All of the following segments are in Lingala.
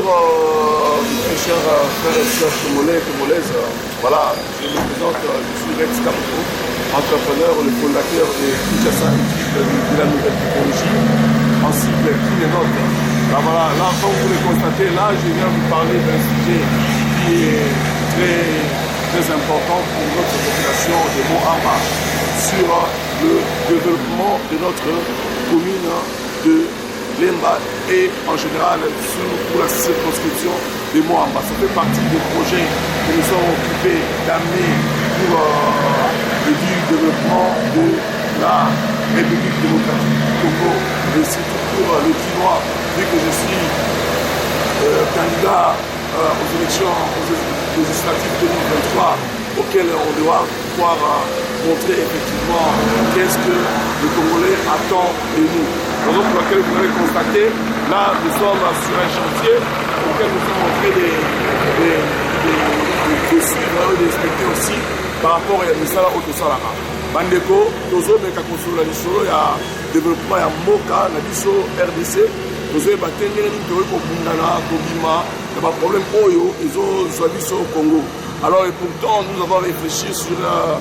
mes chers frères et sœurs congolaises. Voilà, je me présente, je suis Rex Kampo, entrepreneur, le fondateur de Kinshasa de la nouvelle technologie, en cycle Kinenot. Là, voilà, là, comme vous le constatez, là, je viens vous parler d'un sujet qui est très important pour notre population de Moamba sur le développement de notre commune de Lemba et en général pour la circonscription de Moamba. Ça fait partie des projets que nous sommes occupés d'amener pour le développement de la République démocratique du Congo et surtout pour le Quinois, vu que je suis candidat aux élections législatives 2023 auxquelles on doit pouvoir montrer effectivement qu'est-ce que le Congolais attend de nous. Raison pour laquelle vous allez constater, là nous sommes sur un chantier auquel nous sommes en train de suivre et d'inspecter aussi par rapport à Misala Otosalaka. Bandeko, Tozo Meka Konsolo la Lisolo, il y a développement, il y a Moka, la Liso RDC, Tozo et Batengé, Tozo Kobundana, Kobima, il y a pas de problème Oyo, ils ont Zouabiso au Congo. Alors et pourtant nous avons réfléchi sur la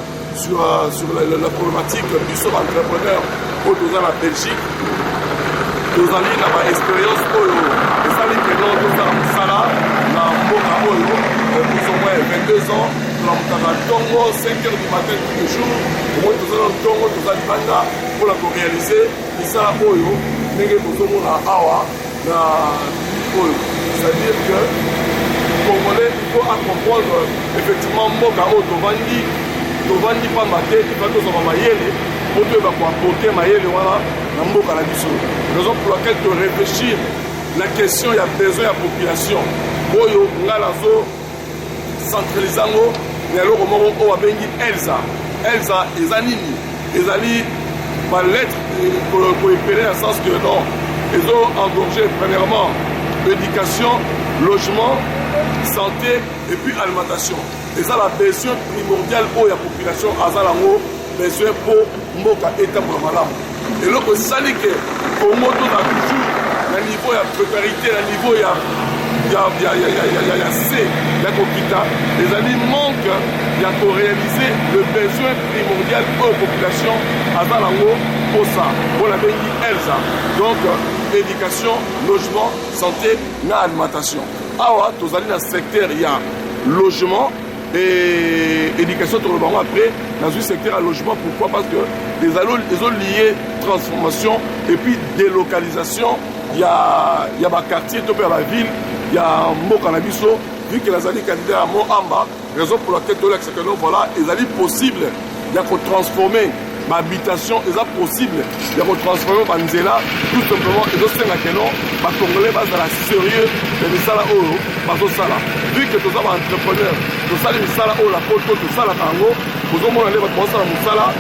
problématique du sort entrepreneur au dans la Belgique. Nous avons une expérience Oyo. Et ça, les prénoms de Sala, dans Moka Oyo, plus ou moins 22 ans, nous avons Tongo, 5 h du matin tous les jours. Au moins, nous avons Tongo, nous avons Banda pour la réaliser. Et ça, Oyo, nous avons Awa, Oyo. C'est-à-dire que Congolais, il faut comprendre effectivement Moka Oyo, Tovandi pas maté, il faut que nous avons Mayele, pour que nous avons apporté Mayele, voilà. Raison pour laquelle de réfléchir la question, il y a besoin de la population. Boyo, Ngalazo, centralisant, mais alors au moment où on a bengi Elsa, Ezanini, Ezali, ma lettre pour épeler dans le sens que non, ils ont engorgé premièrement éducation, logement, santé et puis alimentation. Et ça, la besoin primordiale pour la population, Azalango, besoin pour Moka et Tamamalam. Et là, c'est ça que au moins, on a toujours un niveau de précarité, un niveau de C, la Kokita. Les amis manquent de réaliser le besoin primordial pour la population à Zalango pour ça. Pour la béni Elsa. Donc, éducation, logement, santé, alimentation. Alors, dans le secteur, il y a logement et éducation. Après, dans un secteur à logement, pourquoi? Parce que les ont lié transformation et puis délocalisation. Il y a ma quartier, il y a la ville, il y a Mokanabiso, vu que les alliés candidats à Moamba, raison pour laquelle voilà, les alliés possibles, il y a qu'on transformer ma habitation, il y a possible, il y a qu'on transformer ma nzela, tout simplement, et donc c'est là que non, ma Congolais va dans la sérieux de Misala Oro, ma Sala. Vu que tous les entrepreneurs, tous les Misala Oro, la Poto, tout ça, la Tango, vous avez mon allé, votre Monsala Moussala,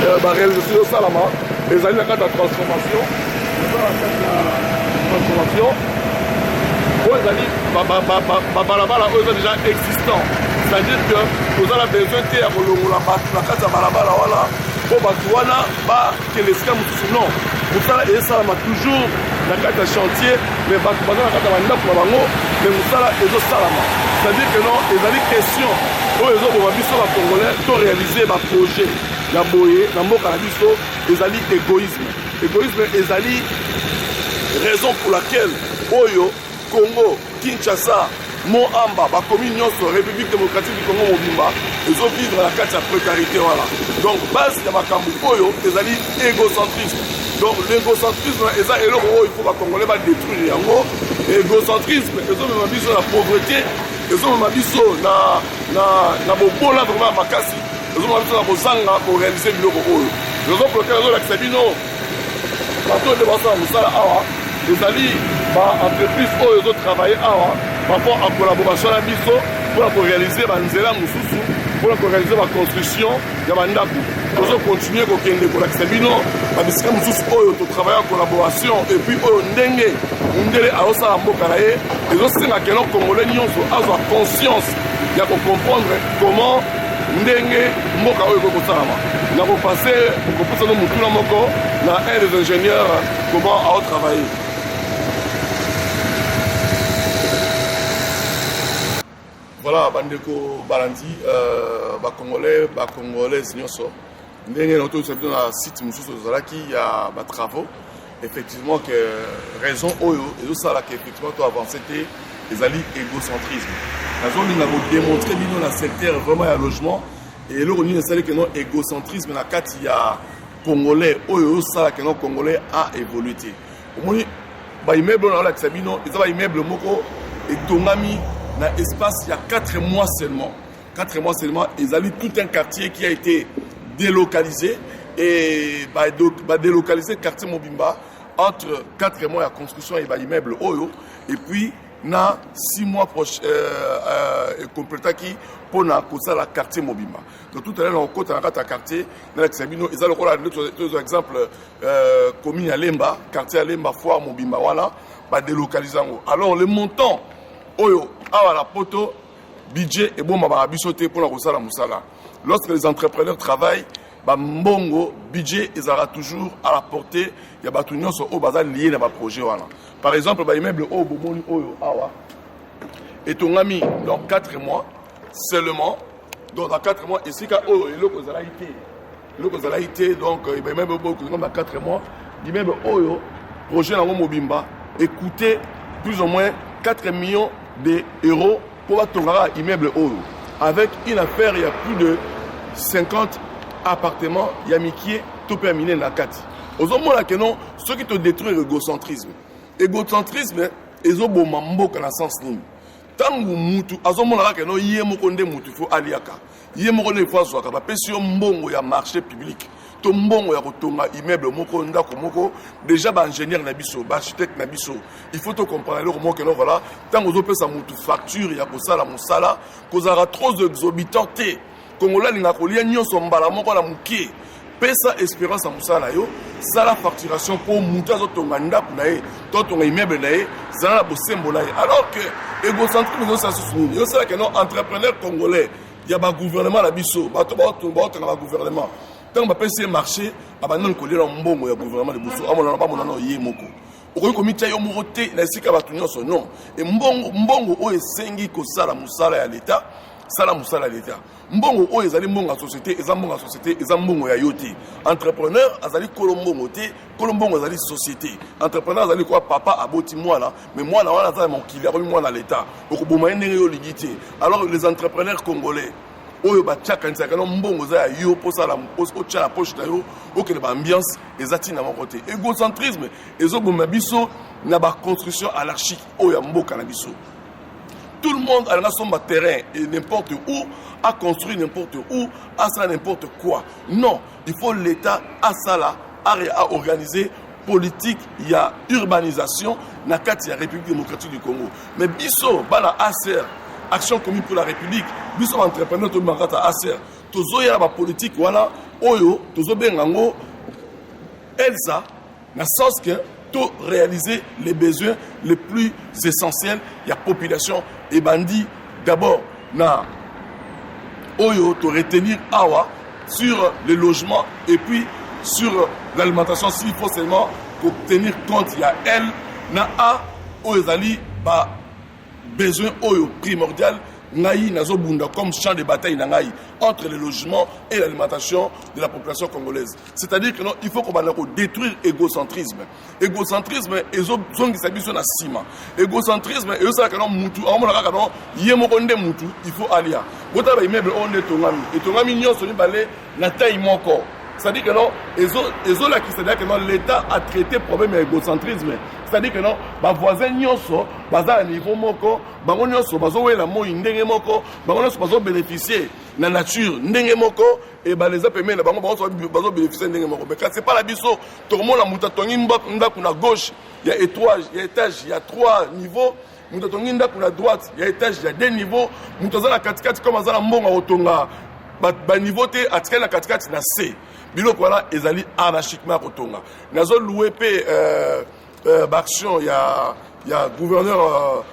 la réalisation de Salama, les années de la transformation, aux années, Balabala, eux sont déjà existants. C'est-à-dire que vous avez besoin de la carte de Balabala, voilà, pour Batouana, que les scams, non. Moussala et Salama toujours la carte de chantier, mais Batouana, la carte de Banda pour Bango, mais Moussala et Salama. C'est-à-dire que non, ils ont des questions. Ils ont Congolais, ils ont réalisé un projet. La boye, la mboka na biso, ezali égoïsme. Égoïsme ezali raison pour laquelle Oyo, Congo, Kinshasa, Moamba, la commune République démocratique du Congo Mobimba, ils ont vivre la carte de précarité. Voilà. Donc, base de Makambu, Oyo, ezali égocentrisme. Donc, l'égocentrisme, il faut que les Congolais détruire. Égocentrisme, ils ont même abisso la pauvreté, ils ont même abisso la bobola vraiment makasi. Nous avons pour réaliser le rôle. Nous avons bloqué la Sabino. Partout de Bassa Moussala Awa, les alliés, entreprises où ils ont travaillé Awa, par rapport à la collaboration à Bisso, pour réaliser Banzela Moussoussou, pour réaliser la construction de Bandaku. Nous allons continuer avec la Sabino, parce que Moussoussou, ils ont travaillé en collaboration, et puis Ndenge, Ndele Aosa Mbokarae, ils ont signé que nos Congolais ont conscience de comprendre comment ndenge mboka oyo kokosalama na kopase kopesa no mutuna moko na un des ingénieurs comment à travailler. Voilà, bandeko balandi, Congolais, Congolaises, nyonso. Ndenge na auto sabino na site mususu zalaki ya ba travaux. Effectivement que raison oyo et ça là qu'effectivement to avancer té les alliés égocentrisme. La zone n'a pas démontré bino na secteur vraiment ya logement et là on y installé que non égocentrisme na kati ya Congolais oyo ça là que non Congolais a évolué. Au moins ba immeuble na la sabino, ils ba immeuble moko et tongami dans l'espace, il y a 4 mois seulement. 4 mois seulement, ils ont tout un quartier qui a été délocalisé. Et délocalisé le quartier Mobimba entre 4 mois de construction et l'immeuble Oyo. Et puis, dans 6 mois prochains, complété qui pour le quartier Mobimba. Donc, tout à l'heure, on côté dans le quartier, dans l'exabino, ils ont deux exemples communes à Lemba, quartier à Lemba, Foire, Mobimba, voilà, délocalisé. Alors, le montant Oyo, à la poto, budget et bon, ma bisoté pour la Rosala Moussala. Lorsque les entrepreneurs travaillent, mbongo, budget, ils auront toujours à la portée. Il y a des gens qui sont liés dans le projet. Par exemple, l'immeuble Oyo, Awa, et ton ami dans 4 mois seulement. Donc, dans 4 mois, ici, il a été, donc, il y a même dans 4 mois, l'immeuble Oyo, projet dans Mobimba, écoutez plus ou moins 4 millions d'euros pour un immeuble Oyo. Avec une affaire, il y a plus de 50 appartements, il y a Mikie, tout terminé dans la Kati. Aux hommes là que non, ceux qui te détruisent l'égocentrisme. Égocentrisme, ils ont beau mambo dans le sens ligne. Tant que mutu, à ce moment là que non, il y a mokonde mutu, faut aliaka. Il y a mokonde faut soit capable. Parce que mbongo ya marché public. To mbongo ya kotonga immeuble moko ndako moko déjà ba ingénieur na biso ba architecte na biso il faut to comprendre le moment que non voilà tant que opesa mutu facture ya kosala musala kozara trop exorbitant te kongola linga kolia nyonso mbala moko na mukie pesa espérance à musala yo sala facturation pour mutu azotonga ndako na ye to tonga immeuble na ye zala bosembo na ye alors que égocentrique nous ça soutenir yo sala que non entrepreneur congolais il y a ba gouvernement na biso ba to ba ba gouvernement. Tant que je marché, je vais vous dire que le gouvernement de Bousso, je ne vais pas vous dire que vous avez commis un moté, non. Et mbongo o esengi ko sala musala ya l'État, sala musala ya l'État. Mbongo o ezali mbongo ya société, ezambongo ya société, ezambongo ya yote. Entrepreneur azali kolombongo te, kolombongo azali société. Entrepreneur azali quoi papa aboti moi là, mais moi là on a mon client, moi dans l'État. Donc boma ndenge yo ligité. Alors les entrepreneurs congolais oyo bachaka ntsaka no mbongo za yo posa la ocha la poche tayo okele ba ambiance ezati na mon côté égocentrisme ezoboma biso na ba construction anarchique oyo mboka na biso tout le monde a son terrain et n'importe où a construit n'importe où a ça n'importe quoi non il faut l'état à ça là à organiser politique il y a urbanisation na kati ya République démocratique du Congo mais biso bana ACR Action commune pour la République, nous sommes entrepreneurs de Marata Acer. Tozo ya la politique, voilà, Oyo, Tozo Bengango, Elsa, dans le sens que tout réaliser les besoins les plus essentiels, il y a population et bandits. D'abord, na Oyo, to retenir Awa sur les logements et puis sur l'alimentation, s'il faut seulement pour tenir compte, il y a elle, na A, Oyozali, ba. Besoin primordial ngai nazobunda comme champ de bataille nangai entre le logement et l'alimentation de la population congolaise. C'est-à-dire que non, il faut qu'on va détruire l'égocentrisme. Égocentrisme ezongi sabiso na sima. Égocentrisme et ça que non mutu, amona ka non yemokonde mutu, il faut alia. Bota ba immeuble on est tongami. Et tongami nyonso ni balé na taille moko. C'est-à-dire que non, là qui c'est-à-dire que non, l'État a traité le problème de l'égocentrisme. C'est-à-dire que non, les voisins nyonso, baza à niveau moko, bango nyonso bazo wela mo ndenge moko, bango nyonso bazo bénéficier na nature ndenge moko et ba les apemé na bango bazo bénéficier ndenge moko. Mais quand c'est pas la biso, tout le monde la mutatongi ndaku na gauche, il y a étage, il y a 3 niveaux. Mutatongi ndaku na droite, il y a étage, il y a 2 niveaux. Mutazana katikati comme azala mbonga otonga ba niveau te atikala katikati na C. Biloko wana ezali anarchiquement kotonga. Nazo loué pe action il y a gouverneur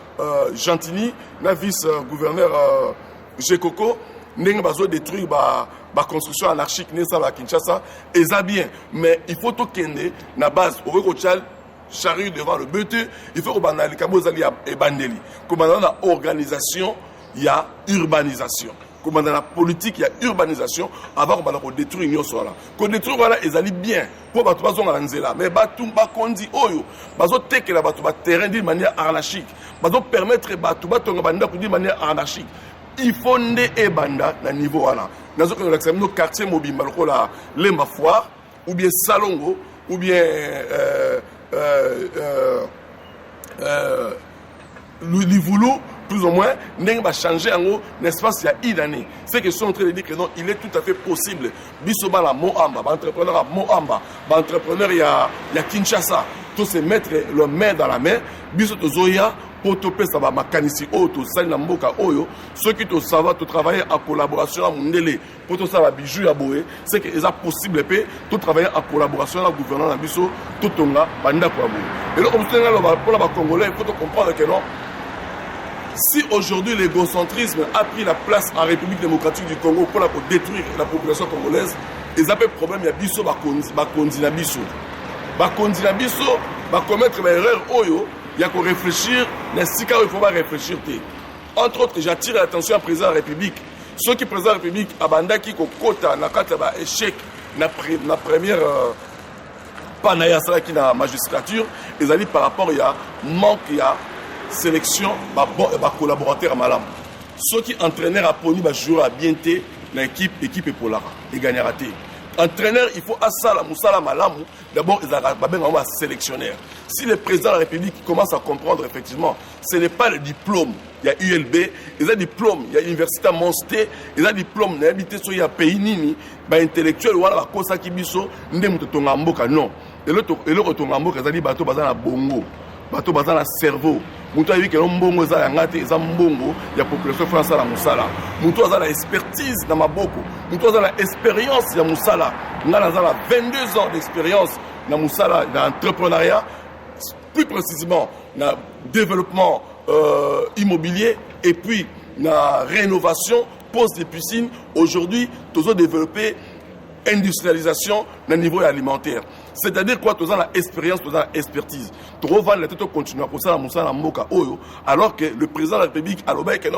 Gentini, na vice gouverneur Gekoko ndenge bazo détruire ba construction anarchique nesa la Kinshasa eza bien mais il faut to kende na base au recochal charrue devant le but il faut que banali kabo zali e bandeli comme dans la organisation il y a urbanisation. Comme dans la politique, il y a urbanisation avant qu'on détruise l'Union soit là. Qu'on détruit, voilà, ils allaient bien. Pour que les gens aient là. Mais batou bakondi oyo, bazo teke la batou terrain d'une manière anarchique. Bazo permettre batou batonga banda d'une manière anarchique. Il faut né et banda na niveau voilà. Dans ce que nos quartiers mobiles, la Lemba Foire, ou bien Salongo, ou bien Livoulou, plus ou moins, n'est pas changé en haut, n'est-ce pas, il y a une année. C'est que je suis en train de dire que non, il est tout à fait possible. Bissoba la Moamba, entrepreneur à Moamba, entrepreneur il y a Kinshasa, tous se mettre le main dans la main, Bissoto Zoya, pour te faire ça va makanisi auto, ça n'a mboka oyo, ceux qui te savent te travailler en collaboration à Mundele, pour te savoir bijou à Boé, c'est que c'est possible de travailler en collaboration avec le gouvernement Bisso, tout le monde, banda pour Boé. Et là, comme pour les Congolais, il faut comprendre que non. Si aujourd'hui l'égocentrisme a pris la place en République démocratique du Congo pour détruire la population congolaise, ils ont un problème, il y a Bisso, Bakondi na Bisso. Bakondi na Bisso, va commettre une erreur, il y a qu'à réfléchir, mais si il faut pas réfléchir. Entre autres, j'attire l'attention au président de la République. Ceux qui président de la République, Abanda qui kota na kata ba échec na première panaya ça qui na magistrature, ils allaient par rapport il y a manque il y a sélection ba bon et ba collaborateur malam. Ceux qui entraîneurs à poni ba joueur à bienté na équipe polara et gagnera té. Entraîneur, il faut asala musala malamu. D'abord, ils ont un sélectionneur. Si le président de la République commence à comprendre effectivement, ce n'est pas le diplôme. Il y a ULB, il y a diplôme, il y a l'université Monsté, il y a diplôme, il y a pays nini, intellectuel, voilà la cosa qui biso, ndem to ngamboka non. Et le retour ngamboka, ça dit bateau bazana bongo, bateau bazana cerveau. Mutu a vu que l'hombongo est à ngate, est à mbongo, il y a population française à Moussala. Mutu a la expertise dans ma boko. Mutu a la expérience dans Moussala. On a 22 ans d'expérience dans Moussala, dans l'entrepreneuriat, plus précisément dans le développement immobilier et puis dans la rénovation, pose des piscines. Aujourd'hui, nous avons développé industrialisation au niveau alimentaire. C'est-à-dire quoi, tu as l'expérience, tu as l'expertise. Tu revends la tête, tu continues à poser la moussa à Moka Oyo, alors que le président de la République,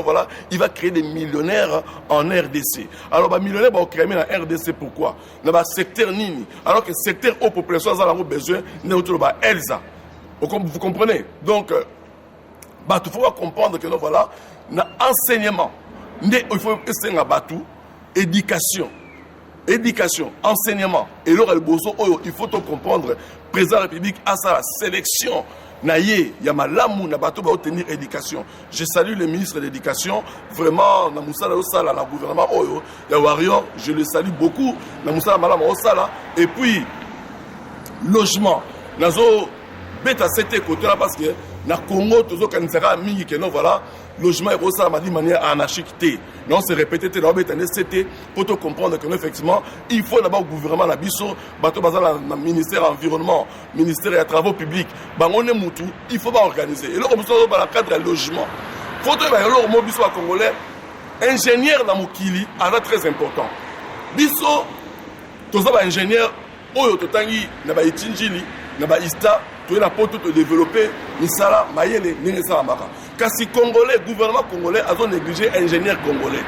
voilà, il va créer des millionnaires en RDC. Alors, les millionnaires vont créer en RDC, pourquoi? Dans le secteur Nini, alors que le secteur aux populations a besoin de Elsa. Vous comprenez? Donc, il faut comprendre que nous, voilà, l'enseignement, il faut essayer de éducation, enseignement. Et là, il faut comprendre, le président de la République a sa sélection. Il y a malamu na bato ba obtenir éducation. Je salue le ministre de l'éducation, vraiment na musala osala na gouvernement oyo, ya Warrior, je le salue beaucoup na musala malamu osala. Et puis logement, nazo beta c'était côté là parce que na Congo tozo kanisaka mingi que non voilà. Logement et ça m'a dit de manière anarchique. Non, c'est répété, pour te comprendre que effectivement, il faut d'abord le gouvernement, la biso, le ministère de l'environnement, le ministère des travaux publics, il faut organiser. Et là, on dans le cadre du logement. Il faut que le biso congolais, ingénieur dans Mokili, c'est très important. Biso, tous les ingénieurs, oyo totangi na ba itinjili, na ba ista, tu es là pour tout développer, misala, mayele, ningesala maka. Kasi Congolais, gouvernement congolais, a négligé ingénieur congolais.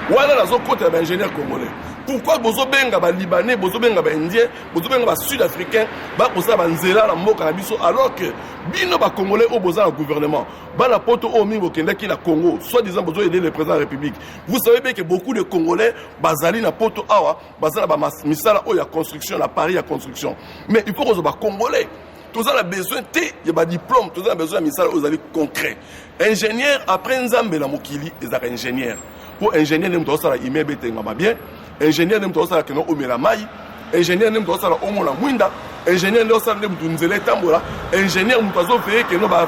Voilà la zone côté ingénieur congolais. Pourquoi bozo benga ba libanais, bozo benga ba indien, bozo benga ba sud-africain, ba boza ba nzela na mboka na biso alors que bino ba congolais au boza na gouvernement. Ba na poto o mi bokenda ki na Congo, soit disant bozo aider le président de la République. Vous savez bien que beaucoup de Congolais bazali na poto awa, bazala ba misala o ya construction na Paris ya construction. Mais il faut que ba congolais tous ont besoin de des diplômes, tous ont besoin de misala aux alliés concrets. Ingénieur après Nzambe la mokili, ils sont ingénieurs. Pour ingénieur nem to sala immeuble tengama bien, ingénieur nem to sala que no omela mai, ingénieur nem to sala omona mwinda, ingénieur nem sala nem tunzele tambola, ingénieur mutazo fait que no ba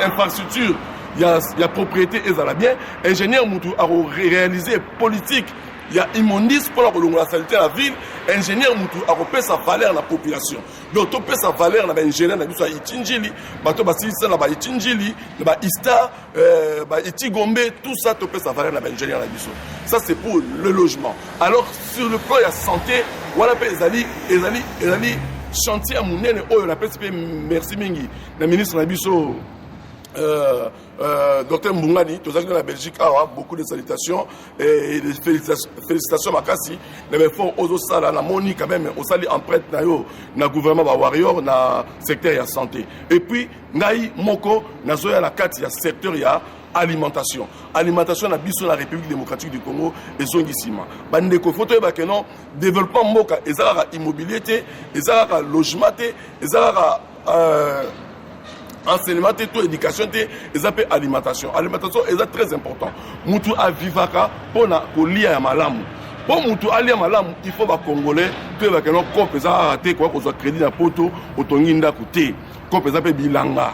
infrastructure, il y a propriété ezala bien, ingénieur mutu a réaliser politique. Il y a immondice pour la santé de la ville, ingénieur moutou a repéré sa valeur dans la population. Donc, tu peux sa valeur dans l'ingénieur, dans la Itinjili, bato basisa dans la Itinjili, dans la Ista, Itigombe, tout ça, tu peux sa valeur dans l'ingénieur. Ça, c'est pour le logement. Alors, sur le plan de la santé, on appelle les alliés chantier à Mounene, on appelle merci Mingi, le ministre Nabiso Docteur Mbungani, tous dans la Belgique, beaucoup de salutations et des félicitations Makasi. Les fonds aux sala na moni quand même, au sali empreinte na yo na gouvernement ba warrior na secteur ya santé. Et puis ngai moko na zoya na kati ya secteur ya alimentation. Alimentation na biso na République démocratique du Congo et zongisima. Bande ko photo ba que non développement moka ezalaka immobilier, ezalaka logement, ezalaka enseignement, tout éducation, et appellent alimentation. Alimentation est très important. Moutou a vivaka pour na kolia ya malamu. Pour moutou ali ya malamu, il faut ba congolais que ba kenon kope za raté quoi qu'on soit crédit na poto otonginda côté. Kope za pe bilanga.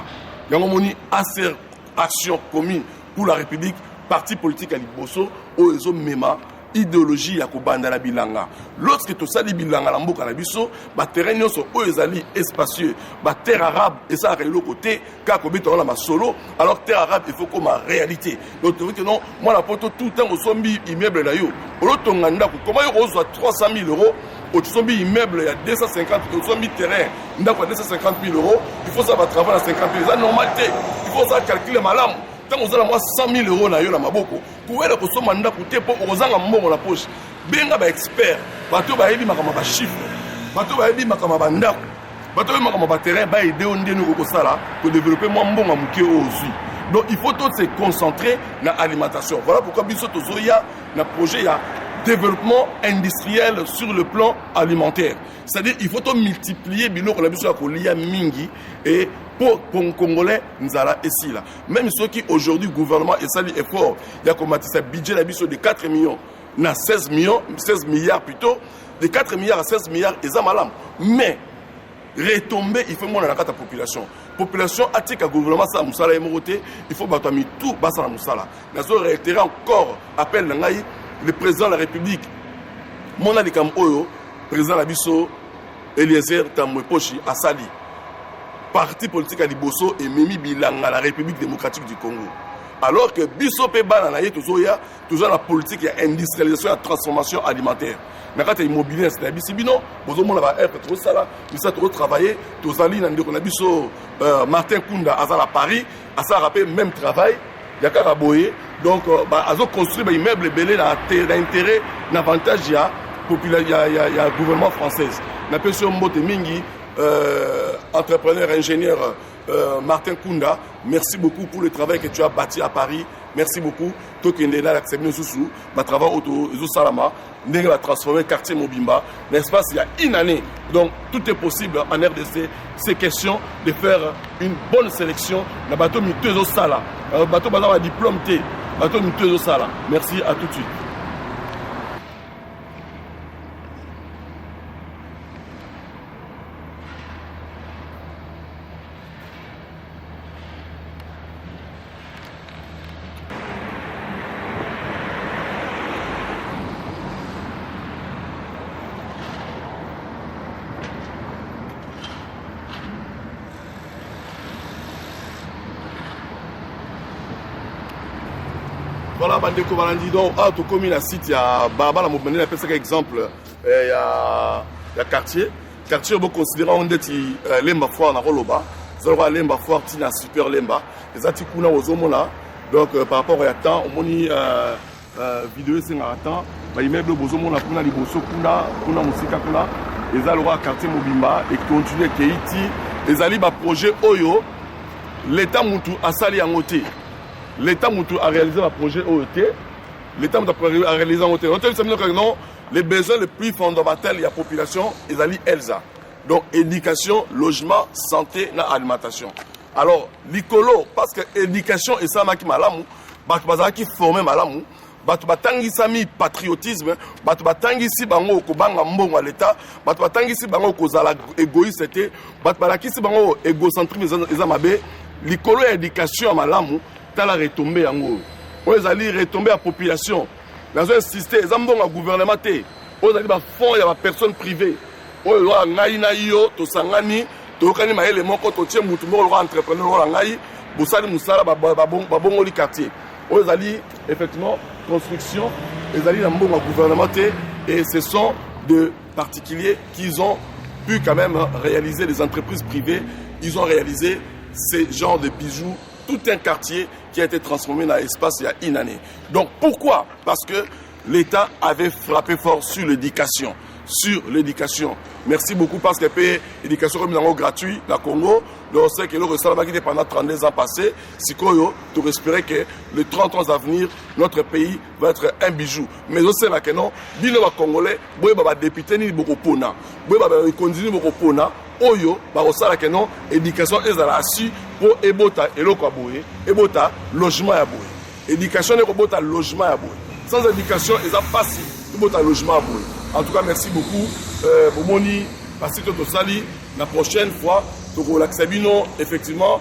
Yango moni action commune pour la République, parti politique à Liboso, au ezo mema idéologie ya kobanda la bilanga. Lorsque tout ça li bilanga la mboka na biso, ba terrain nyonso o ezali espacieux, ba terre arabe et ça réelo côté ka kobito na masolo, alors terre arabe il faut comme réalité. Donc tu vois que non, moi la poto tout temps au sombi immeuble na yo. Olo tonganda ko comment yo reçoit 300 000 €, au sombi immeuble il y a 250 au sombi terrain, ndako 250 000 €, il faut ça va travailler à 50 000. Ça normalité. Il faut ça calculer malam. Tant vous avez 100 000 € na yo na maboko, pour être au mandat pour te pour ozanga mbongo na poche. Benga ba expert, bato ba yebi makama ba chiffre, bato ba yebi makama ba ndako, bato ba makama ba terrain ba aider on ndenu ko sala pour développer moi mbongo muke ozu. Donc il faut tout se concentrer na alimentation. Voilà pourquoi biso tozoya na projet ya développement industriel sur le plan alimentaire. C'est-à-dire il faut tout multiplier biloko na biso ya kolia mingi et pour les Congolais, nous allons ici là. Même ceux qui aujourd'hui, le gouvernement est sali effort, il y a comme un budget de 4 millions, 16 milliards plutôt, de 4 milliards à 16 milliards, ils ont malam. Mais, retomber, il faut que la population. La population a dit que le gouvernement ça Moussala est moroté, il faut battre tout basa la Moussala. Nous avons réitéré encore appel le président de la République, mon alikam Oyo, président de la Bisso, Eliezer Tamweposhi, a sali. Parti politique à Liboso et Mimi Bilanga à la République démocratique du Congo. Alors que Bisso Peba na toujours la politique et industrialisation et la transformation alimentaire. Nakata immobilier c'est la bisibino, bozo mona ba être trop sala, nous ça trop travailler, tous ali na ndeko na biso Martin Kunda à Paris, à ça rappelle même travail, yakara boye. Donc ba azo construire ba immeuble belé na intérêt, n'avantage ya ya gouvernement français. Na pension mbote mingi entrepreneur, ingénieur Martin Kunda, merci beaucoup pour le travail que tu as bâti à Paris. Merci beaucoup. Toi qui es là, l'accepter sous ma travail autour de Salama, nous va transformer quartier Mobimba. N'est-ce pas, il y a une année. Donc tout est possible en RDC. C'est question de faire une bonne sélection. Le bateau Mitezo Sala, le bateau Bazar a diplôme T, bateau Mitezo Sala. Merci, à tout de suite. Voilà, bandeko balandi donc tu commis la site il y a Baba la mouvement appelle ça exemple il y a quartier on considère on dit lemba foire na roloba zalwa lemba foire tina super lemba les ati kuna ozomona donc par rapport à temps on moni vidéo c'est na temps ba immeuble bozomona kuna liboso kuna musika kuna les alora quartier Mobimba et continuer Keiti les ali ba projet oyo l'état mutu asali yangote. L'État a réalisé un projet OET. L'État a réalisé un OET. Non, les besoins les plus fondamentaux de la population, ils allaient Elsa. Donc, éducation, logement, santé, et alimentation. Alors, l'icolo, parce que l'éducation est ça qui malamu, qui forme malamu, batangi sami patriotisme, batangi si bango ko banga mbongo à l'État, batangi si bango ko zala égoïste, batangi si bango égocentrisme ezamabe, l'icolo éducation malamu. La retombée en haut. Vous allez retomber à la population. Dans un système, ils ont un gouvernement. Vous allez fonds, il y a personne privée. Vous allez vous allez effectivement construction, ils allez dans un gouvernement et ce sont de particuliers qui ont pu quand même réaliser les entreprises privées. Ils ont réalisé ce genre de bijoux. tout un quartier qui a été transformé dans l'espace il y a une année. Donc pourquoi? Parce que l'État avait frappé fort sur l'éducation. Merci beaucoup parce que l'éducation comme dans gratuit, la Congo, on sait que le restaurant qui était pendant 32 ans passés, si tu espérais que les 30 ans à venir, notre pays va être un bijou. Mais on sait que non, les Congolais, les députés ni beaucoup pona, les condamnés beaucoup pona, oyo, on sait que non, l'éducation est à su pour ebota et le kwaboye, ebota logement ya boye. Éducation est ebota logement ya boye. Sans éducation, ils ont passé ebota logement ya boye. En tout cas, merci beaucoup. Bomoni, parce que Tosali, la prochaine fois, Sabino, effectivement,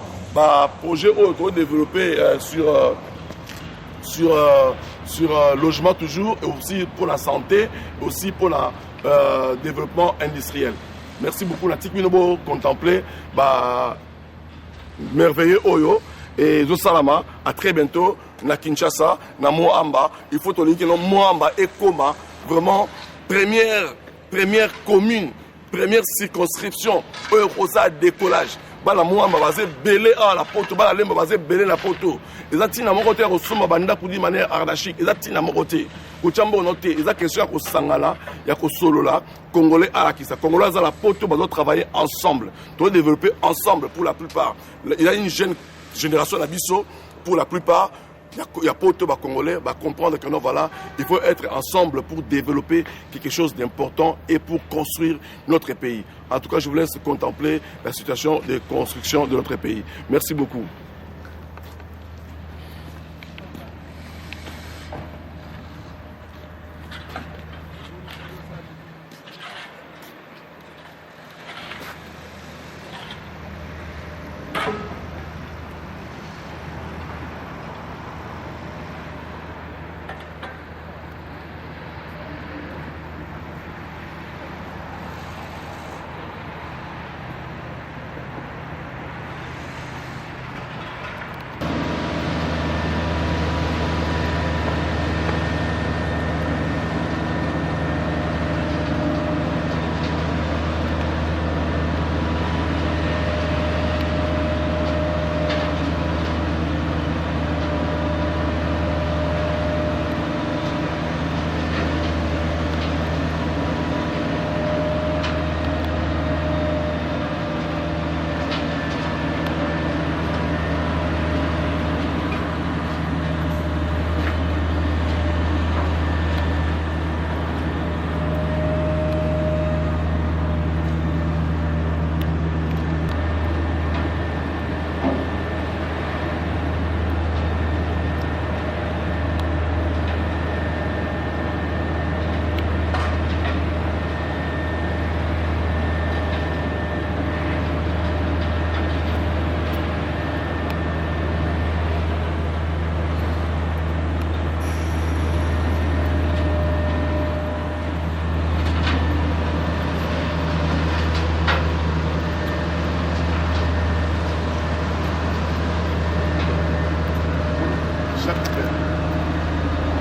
projet développé sur logement toujours, et aussi pour la santé, et aussi pour le développement industriel. Merci beaucoup. La Tikminobo contempler, merveilleux Oyo, et Zosalama, à très bientôt, na Kinshasa, na Moamba. Il faut te dire que Moamba et Koma, vraiment, première commune, première circonscription, un décollage. Bala Moamba basé belé à la poto, bala lemba basé belé la poto. Les atina mon côté au somma banda pour dire manière ardachique. Les atina mon côté. Au chambo noté, les question au sangala, ya ko solo là, congolais à la kisa. Congolais à la poto, doit travailler ensemble, doit développer ensemble pour la plupart. Il y a une jeune génération d'abisso pour la plupart. Il y a pas de Congolais va comprendre que non, voilà, il faut être ensemble pour développer quelque chose d'important et pour construire notre pays. En tout cas, je vous laisse contempler la situation de construction de notre pays. Merci beaucoup.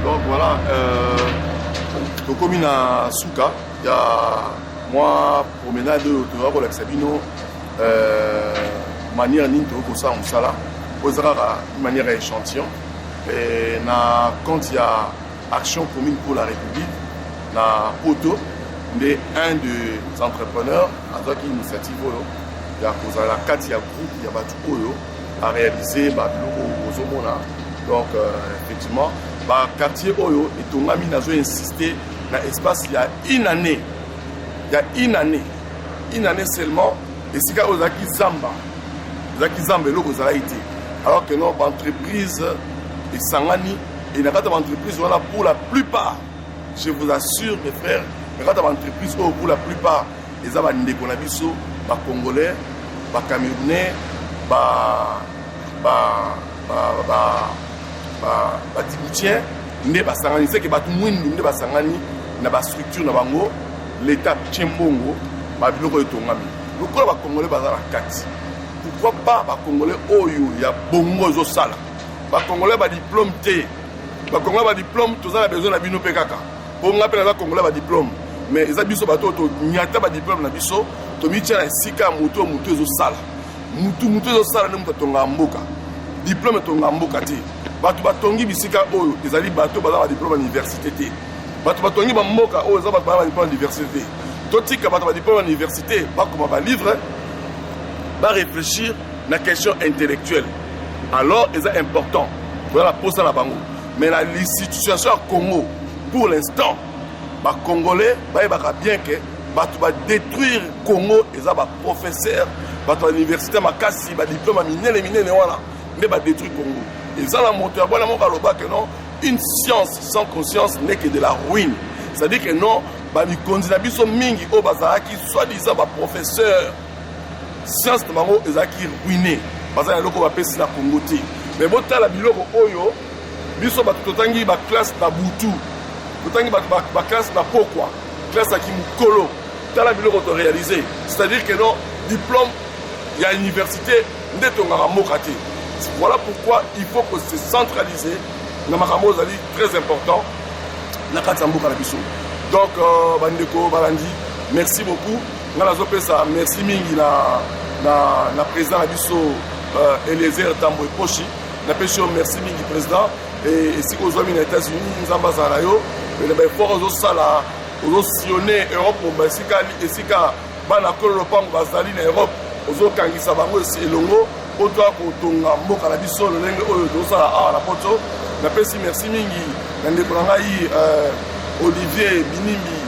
Donc voilà, commune à Souka, il y a moi promenade autour de l'Axabino, manière ninto comme ça on sala, posera une manière échantillon. Et quand il y a action commune pour la République, na Poto, mais un des entrepreneurs a une initiative, il y a la 4 il y a groupe, il y a Batukoyo à réaliser donc effectivement quartier Oyo et tout Mami n'a insisté dans l'espace il y a une année seulement et c'est quand Ozaki Zamba le été alors que notre entreprise est Sangani et n'a pas d'entreprise voilà pour la plupart je vous assure mes frères n'a pas d'entreprise pour la plupart les Abandés qu'on a vu sur Congolais Camerounais Djiboutien ne basangani c'est que batu mwindu ne basangani na ba structure na bango l'état tchembongo ba biloko etongami lokola ba congolais bazala kati pourquoi pas ba congolais oyo ya bongo zo sala ba congolais ba diplôme te ba congolais ba diplôme toza na besoin na bino pe kaka po ngapela ba congolais ba diplôme mais eza biso bato to nyata ba diplôme na biso to mitia na sika mutu zo sala mutu zo sala ne mutu tonga mboka diplôme tonga mboka te bato batongi bisika oyo ezali bato baza ba diplôme université te bato batongi ba mboka oyo eza bato ba diplôme université totika bato ba diplôme université bakoma ba livre ba réfléchir na question intellectuelle alors c'est important voilà pour ça la bango mais la situation à Congo pour l'instant ba congolais ba bien que bato ba détruire Congo eza ba professeur bato à l'université makasi ba diplôme minene wana mais ba détruire Congo et ça la moteur bona mo kaloba que non une science sans conscience n'est que de la ruine c'est à dire que non ba mi kondina biso mingi o bazaki soit disant ba professeur science de bango ezaki ruiné parce que loko ba pesi na Congo te mais botala biloko oyo biso bato totangi ba classe na butu totangi ba classe na pokwa classe à kimukolo tala biloko to réaliser c'est à dire que non diplôme il y a université ndetonga moka te voilà pourquoi il faut que se centraliser na makambo zali très important na kati mboka na biso donc bandeko balandi merci beaucoup ngala zopesa merci mingi na président na biso Eliezer Tambo Eposhi na pesho merci mingi président et si aux amis aux États-Unis nzamba za yo mais ba fort zo sala ozo sillonner Europe ba sika bana ko lopango bazali na Europe ozo kangisa bango esi elongo oto akotonga mboka na biso lolenge oyo dosala a na poto na pesi merci mingi na ndeko na ngai Olivier Binimbi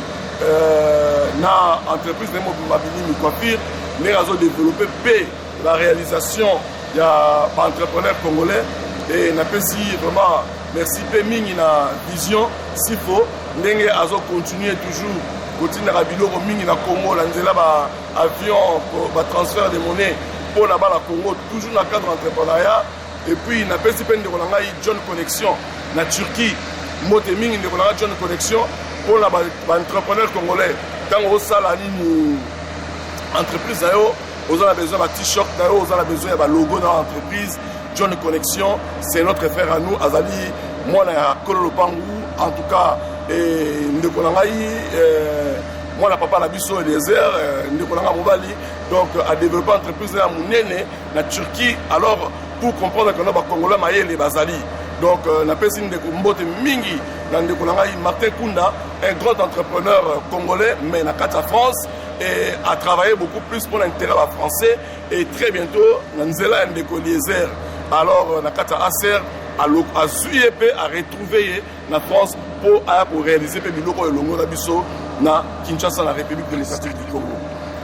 na entreprise de mobile Binimbi Coiffure mais azo développer p la réalisation il y a entrepreneur congolais et na pesi vraiment merci pe mingi na vision s'il faut ndenge azo continuer toujours continue na biloko mingi na Congo la nzela ba avion ba transfert de monnaie pour la bala Congo toujours dans le cadre entrepreneuriat et puis na pesi pe ndeko na ngai John Connexion na Turquie mote mingi ndeko na John Connexion pour la ba entrepreneur congolais tant au sala nini entreprise ayo vous avez besoin de t-shirt, vous avez besoin de logo dans l'entreprise. John Connexion, c'est notre frère à nous, Azali, moi, Kololo Pangou, en tout cas, moi, papa, la biso et les airs, donc, à développer l'entreprise à Mounene, la Turquie, alors, pour comprendre que nous sommes Congolais, Maïe, les Bazali. Donc, na pesi ndeko mbote mingi na ndeko na ngai Martin Kunda, un grand entrepreneur congolais mais na kata France et a travaillé beaucoup plus pour l'intérêt français et très bientôt na nzela ndeko Eliezer alors na kata Acer a ZUEP a retrouvé na France pour réaliser pe biloko elongo na biso na Kinshasa la République de l'État du Congo.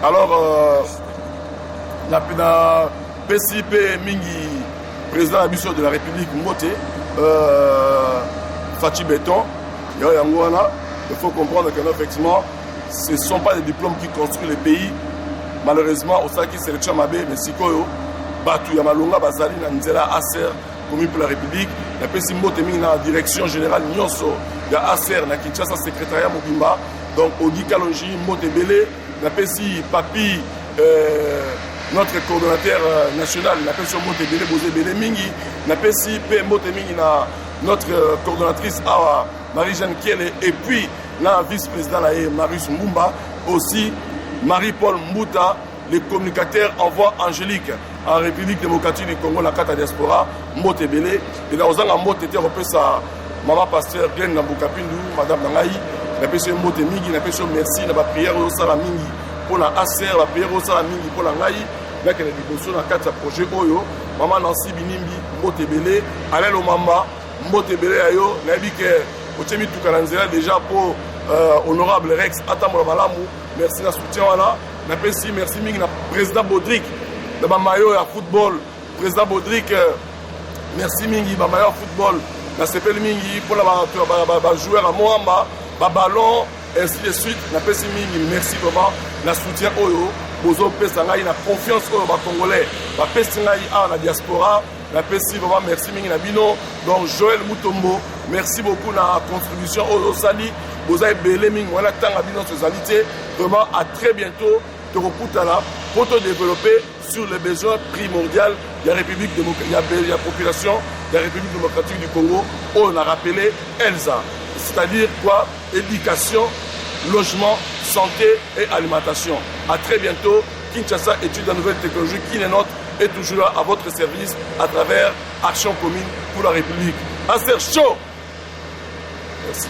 Alors na PCP mingi président abisso de la République Mbote Fachi Béton, il faut comprendre que effectivement ce ne sont pas des diplômes qui construisent le pays. Malheureusement, au sein qui sélection Mabé, mais Sikoyo, Batu Yamalonga, Bazali, Nanzela, Acer, commis pour la République, la PCP Mbote la direction générale Nyonso, il y a Acer, na Kinshasa, secrétariat Mobimba, donc Ogi Kalonji, Mbote Belé, la PCP Papi, notre coordonnateur national, la PCP Mbote Belé, Bozé Belé Mingi, la PCP Mbote Mingi, notre coordonnatrice Marie-Jeanne Kiele, et puis la vice-président Marius Mbumba, aussi Marie-Paul Mbouta, les communicateurs en voix angélique en République démocratique du Congo, la carte diaspora, Mbote Belé, et dans un mot était repris sa maman pasteur Glenn Nambukapindu, madame Nangaï, la PCP Mbote Mingi, la PCP merci, la prière au Salamingi pour la Acer, la prière au Salamingi pour la Nangaï, là qu'elle est déposée dans 4 projets Oyo, maman Nancy Binimbi, Mbote Belé, Alain Lomamba, Mbote Belé Ayo, Nabike, Otemi Toukananzela déjà pour honorable Rex Atamola Malamu, merci la soutien là. Merci Mingi, président Baudric, de Bamayo à football, président Baudric, merci Mingi, Bamayo à football, la CPL Mingi pour la joueur à Moamba, ballon, ainsi de suite. Merci Mingi, merci vraiment, la soutien Oyo, Bozo Pessangaï, la confiance au Congolais, la Pessangaï à la diaspora. La PSI, vraiment, merci Mingi Nabino. Donc, Joël Moutombo, merci beaucoup de la contribution au Sali. Vous avez belé Mingi, voilà, tant Nabino, socialité. Vraiment, à très bientôt. Toroputala, pour te développer sur les besoins primordiaux de la République démocratique, de la population de la République démocratique du Congo. On a rappelé ELSA. C'est-à-dire quoi? Éducation, logement, santé et alimentation. À très bientôt. Kinshasa études en nouvelles technologies qui est notre est toujours là à votre service à travers Action commune pour la République. Aster Show. Merci.